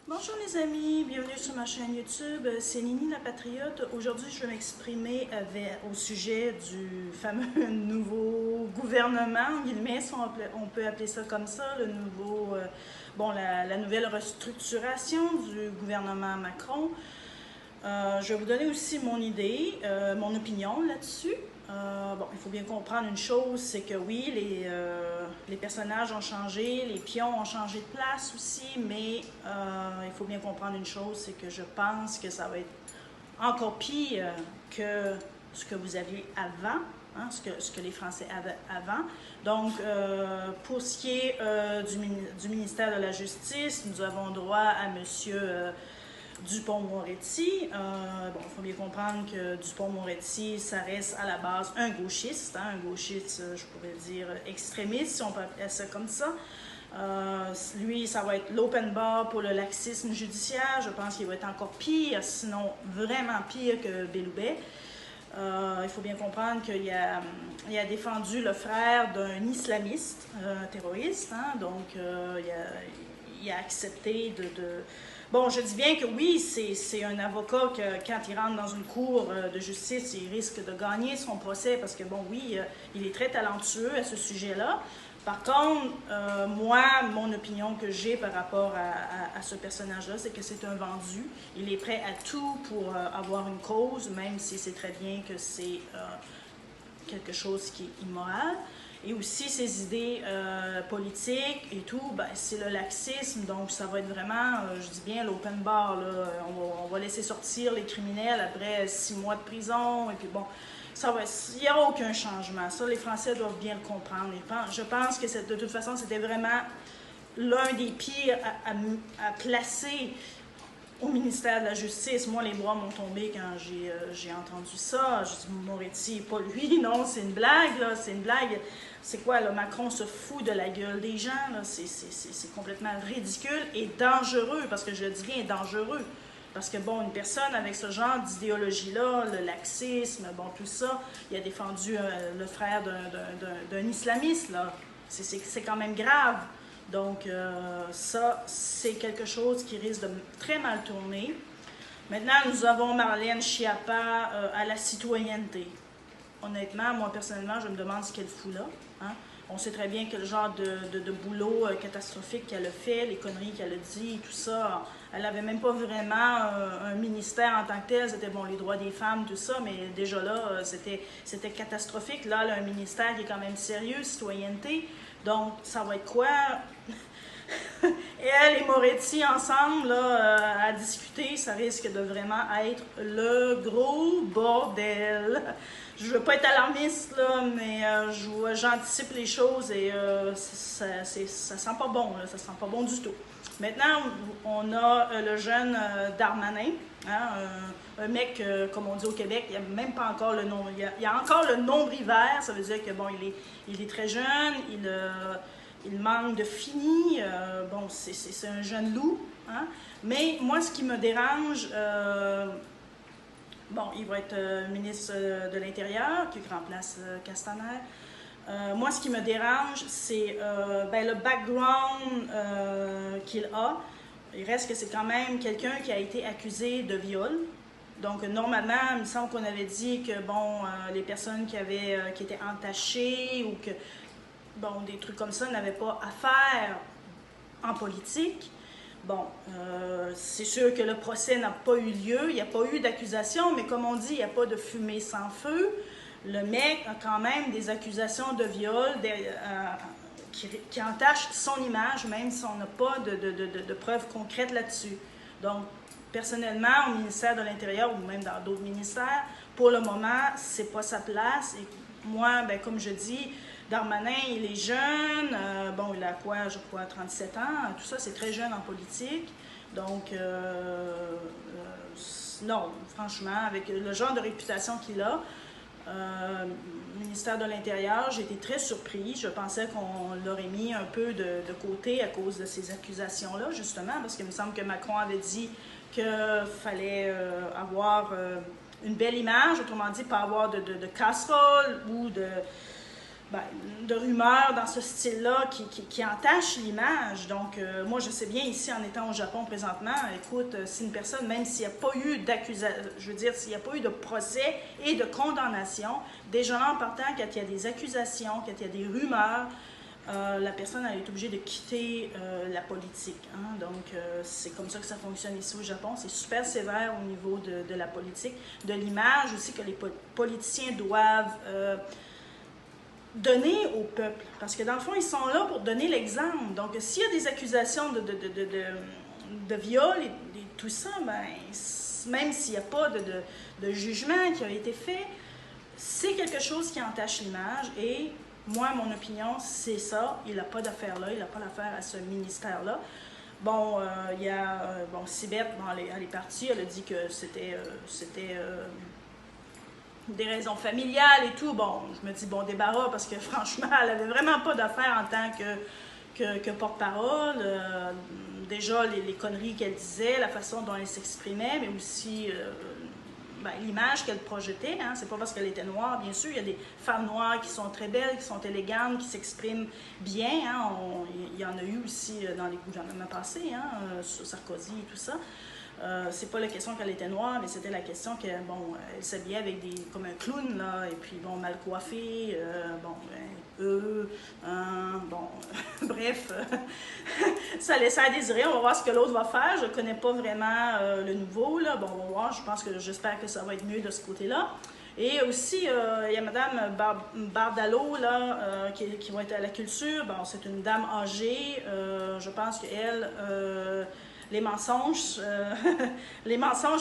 Bonjour les amis, bienvenue sur ma chaîne YouTube, c'est Nini la Patriote. Aujourd'hui, je vais m'exprimer au sujet du fameux nouveau gouvernement, guillemets, si on peut appeler ça comme ça, le nouveau, la nouvelle restructuration du gouvernement Macron. Je vais vous donner aussi mon idée, mon opinion là-dessus. Il faut bien comprendre une chose, c'est que oui, les personnages ont changé, les pions ont changé de place aussi, mais il faut bien comprendre une chose, c'est que je pense que ça va être encore pire que ce que vous aviez avant, hein, ce que les Français avaient avant. Donc, pour ce qui est du ministère de la Justice, nous avons droit à monsieur Dupond-Moretti. Il faut bien comprendre que Dupond-Moretti, ça reste à la base un gauchiste, hein, un gauchiste, je pourrais dire, extrémiste, si on peut appeler ça comme ça. Lui, ça va être l'open bar pour le laxisme judiciaire. Je pense qu'il va être encore pire, sinon vraiment pire que Belloubet. Il faut bien comprendre qu'il a défendu le frère d'un islamiste, terroriste, hein, donc il a accepté de... Bon, je dis bien que oui, c'est un avocat que quand il rentre dans une cour de justice, il risque de gagner son procès parce que, bon, oui, il est très talentueux à ce sujet-là. Par contre, moi, mon opinion que j'ai par rapport à ce personnage-là, c'est que c'est un vendu. Il est prêt à tout pour avoir une cause, même si c'est très bien que c'est quelque chose qui est immoral. Et aussi ses idées politiques et tout, ben, c'est le laxisme, donc ça va être vraiment, je dis bien, l'open bar, là. On va laisser sortir les criminels après 6 mois de prison, et puis bon, il n'y aura aucun changement. Ça, les Français doivent bien le comprendre. Je pense que de toute façon, c'était vraiment l'un des pires à placer au ministère de la Justice. Moi, les bras m'ont tombé quand j'ai entendu ça. Je dis, Moretti, pas lui, non, c'est une blague, là, c'est une blague. C'est quoi, là, Macron se fout de la gueule des gens, là, c'est complètement ridicule et dangereux, parce que je le dis bien, dangereux. Parce que, bon, une personne avec ce genre d'idéologie-là, le laxisme, bon, tout ça, il a défendu le frère d'un islamiste, là. C'est quand même grave. Donc, ça, c'est quelque chose qui risque de très mal tourner. Maintenant, nous avons Marlène Schiappa à la citoyenneté. Honnêtement, moi, personnellement, je me demande ce qu'elle fout là. Hein? On sait très bien que le genre de boulot catastrophique qu'elle a fait, les conneries qu'elle a dit, tout ça, elle n'avait même pas vraiment un ministère en tant que tel. C'était, bon, les droits des femmes, tout ça, mais déjà là, c'était catastrophique. Là, elle a un ministère qui est quand même sérieux, citoyenneté. Donc, ça va être quoi? Et elle et Moretti ensemble, là, à discuter, ça risque de vraiment être le gros bordel. Je veux pas être alarmiste, là, mais j'anticipe les choses et ça sent pas bon, là, ça sent pas bon du tout. Maintenant, on a le jeune Darmanin, hein, un mec, comme on dit au Québec, il n'y a même pas encore le nom, il y a encore le nombril vert, ça veut dire que, bon, il est très jeune, il manque de fini, bon, c'est un jeune loup, hein? Mais moi, ce qui me dérange, bon, il va être ministre de l'Intérieur, qui remplace Castaner. Moi, ce qui me dérange, c'est le background qu'il a. Il reste que c'est quand même quelqu'un qui a été accusé de viol. Donc, normalement, il me semble qu'on avait dit que, bon, les personnes qui étaient entachées ou que, bon, des trucs comme ça n'avaient pas affaire en politique. Bon, c'est sûr que le procès n'a pas eu lieu, il n'y a pas eu d'accusation, mais comme on dit, il n'y a pas de fumée sans feu. Le mec a quand même des accusations de viol qui entachent son image, même si on n'a pas de preuves concrètes là-dessus. Donc, personnellement, au ministère de l'Intérieur ou même dans d'autres ministères, pour le moment, c'est pas sa place. Et moi, ben, comme je dis, Darmanin, il est jeune, bon, il a quoi, je crois, 37 ans, tout ça, c'est très jeune en politique. Donc, non, franchement, avec le genre de réputation qu'il a, ministère de l'Intérieur, j'ai été très surpris. Je pensais qu'on l'aurait mis un peu de côté à cause de ces accusations-là, justement, parce qu'il me semble que Macron avait dit qu'il fallait avoir une belle image, autrement dit, pas avoir de casserole ou de rumeurs dans ce style-là qui entachent l'image. Donc, moi, je sais bien ici, en étant au Japon présentement, écoute, si une personne, même s'il n'y a pas eu d'accusation, je veux dire, s'il n'y a pas eu de procès et de condamnation, déjà là, en partant, quand il y a des accusations, quand il y a des rumeurs, la personne elle est obligée de quitter la politique. Hein? Donc, c'est comme ça que ça fonctionne ici au Japon. C'est super sévère au niveau de la politique, de l'image aussi que les politiciens doivent donner au peuple. Parce que dans le fond, ils sont là pour donner l'exemple. Donc, s'il y a des accusations de viol et tout ça, ben, même s'il n'y a pas de jugement qui a été fait, c'est quelque chose qui entache l'image. Et moi, mon opinion, c'est ça. Il n'a pas d'affaire là. Il n'a pas d'affaire à ce ministère-là. Bon, il y a... Sibeth, elle est partie. Elle a dit que c'était des raisons familiales et tout. Bon, je me dis bon débarras parce que franchement, elle avait vraiment pas d'affaires en tant que porte-parole. Déjà, les conneries qu'elle disait, la façon dont elle s'exprimait, mais aussi l'image qu'elle projetait. Hein. C'est pas parce qu'elle était noire, bien sûr. Il y a des femmes noires qui sont très belles, qui sont élégantes, qui s'expriment bien. Hein. Il y en a eu aussi dans les gouvernements passés, hein, Sarkozy et tout ça. C'est pas la question qu'elle était noire, mais c'était la question qu'elle s'habillait avec comme un clown, là, et puis mal coiffée, bref, ça laissait à désirer. On va voir ce que l'autre va faire. Je connais pas vraiment le nouveau, là. Bon, on va voir. J'espère que ça va être mieux de ce côté-là. Et aussi, il y a Mme Bardalo, là, qui va être à la culture. Bon, c'est une dame âgée. Je pense qu'elle... les mensonges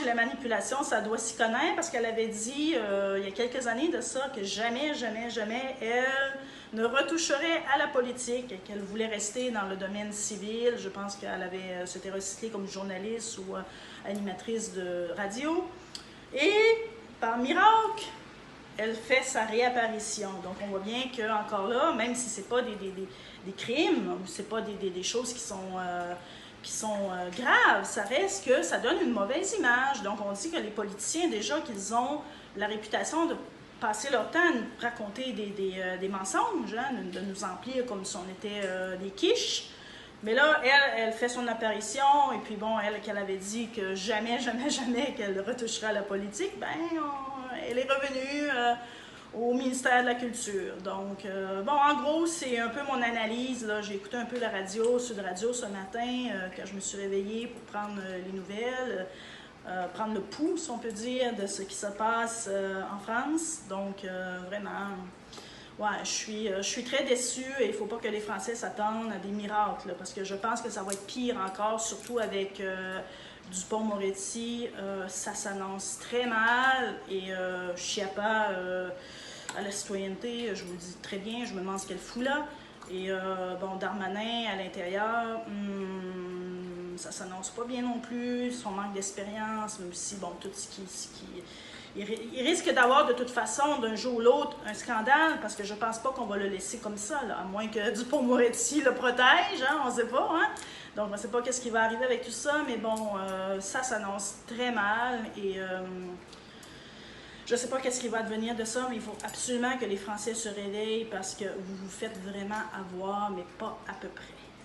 et la manipulation, ça doit s'y connaître parce qu'elle avait dit il y a quelques années de ça que jamais, jamais, jamais elle ne retoucherait à la politique et qu'elle voulait rester dans le domaine civil. Je pense qu'elle avait s'était recyclée comme journaliste ou animatrice de radio. Et par miracle, elle fait sa réapparition. Donc on voit bien que encore là, même si c'est pas des crimes ou c'est pas des choses qui sont graves, ça reste que ça donne une mauvaise image. Donc, on dit que les politiciens, déjà qu'ils ont la réputation de passer leur temps à nous raconter des mensonges, hein, de nous emplir comme si on était des quiches. Mais là, elle fait son apparition, et puis bon, qu'elle avait dit que jamais, jamais, jamais qu'elle retoucherait à la politique, elle est revenue au ministère de la Culture. Donc, en gros, c'est un peu mon analyse. J'ai écouté un peu la radio, Sud Radio ce matin, quand je me suis réveillée pour prendre les nouvelles, prendre le pouls, si on peut dire, de ce qui se passe en France. Donc, vraiment, je suis très déçue et il ne faut pas que les Français s'attendent à des miracles, là, parce que je pense que ça va être pire encore, surtout avec Dupond-Moretti. Ça s'annonce très mal et Chiappa... à la citoyenneté, je vous le dis très bien, je me demande ce qu'elle fout là. Et Darmanin, à l'intérieur, ça s'annonce pas bien non plus, son manque d'expérience, mais aussi, tout ce qui... Il risque d'avoir de toute façon, d'un jour ou l'autre, un scandale, parce que je pense pas qu'on va le laisser comme ça, là, à moins que Dupond-Moretti le protège, hein, on sait pas, hein. Donc, on sait pas qu'est-ce qui va arriver avec tout ça, mais ça s'annonce très mal, et... je ne sais pas qu'est-ce qui va advenir de ça, mais il faut absolument que les Français se réveillent parce que vous vous faites vraiment avoir, mais pas à peu près.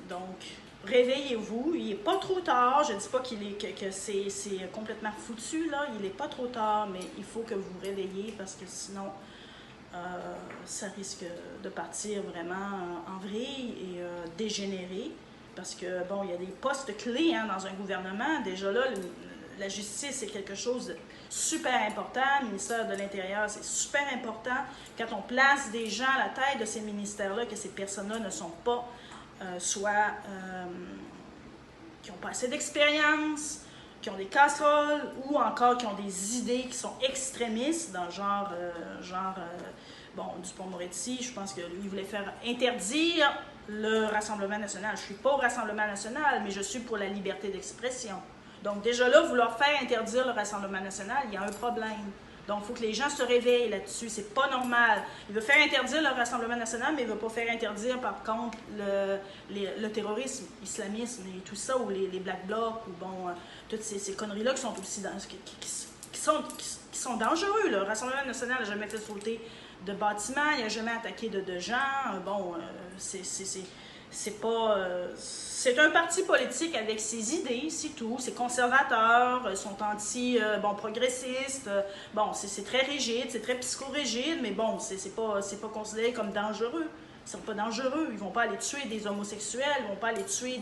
Donc, réveillez-vous. Il n'est pas trop tard. Je ne dis pas que c'est complètement foutu, là. Il n'est pas trop tard, mais il faut que vous vous réveillez parce que sinon, ça risque de partir vraiment en vrille et dégénérer. Parce que, il y a des postes clés dans un gouvernement. Déjà là, la justice, c'est quelque chose de super important. Le ministère de l'Intérieur, c'est super important. Quand on place des gens à la tête de ces ministères-là, que ces personnes-là ne sont pas, qui n'ont pas assez d'expérience, qui ont des casseroles, ou encore qui ont des idées qui sont extrémistes, dans Dupond-Moretti, je pense que lui, il voulait faire interdire le Rassemblement national. Je ne suis pas au Rassemblement national, mais je suis pour la liberté d'expression. Donc, déjà là, vouloir faire interdire le Rassemblement national, il y a un problème. Donc, il faut que les gens se réveillent là-dessus. C'est pas normal. Il veut faire interdire le Rassemblement national, mais il ne veut pas faire interdire, par contre, le terrorisme, l'islamisme et tout ça, ou les Black Blocs, ou toutes ces conneries-là qui sont aussi qui sont dangereux. Le Rassemblement national n'a jamais fait sauter de bâtiments, il n'a jamais attaqué de gens. Bon, c'est pas... c'est un parti politique avec ses idées, c'est tout. C'est conservateur, sont progressistes. Bon, c'est très rigide, c'est très psychorigide, mais bon, c'est pas considéré comme dangereux. Ils sont pas dangereux. Ils vont pas aller tuer des homosexuels, ils vont pas aller tuer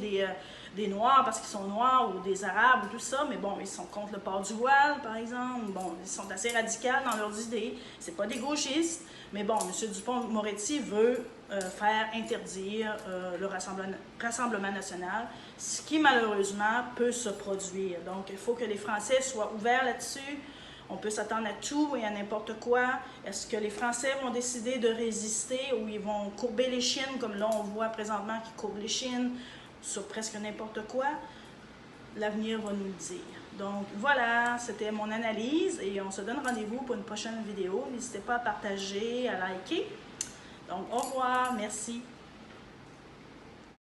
des Noirs parce qu'ils sont Noirs ou des Arabes ou tout ça, mais bon, ils sont contre le port du voile, par exemple. Bon, ils sont assez radicaux dans leurs idées. C'est pas des gauchistes, mais bon, M. Dupond-Moretti veut faire interdire le Rassemblement national, ce qui malheureusement peut se produire. Donc, il faut que les Français soient ouverts là-dessus. On peut s'attendre à tout et à n'importe quoi. Est-ce que les Français vont décider de résister ou ils vont courber les chines, comme là on voit présentement qu'ils courbent les chines sur presque n'importe quoi? L'avenir va nous le dire. Donc voilà, c'était mon analyse et on se donne rendez-vous pour une prochaine vidéo. N'hésitez pas à partager, à liker. Donc au revoir, merci.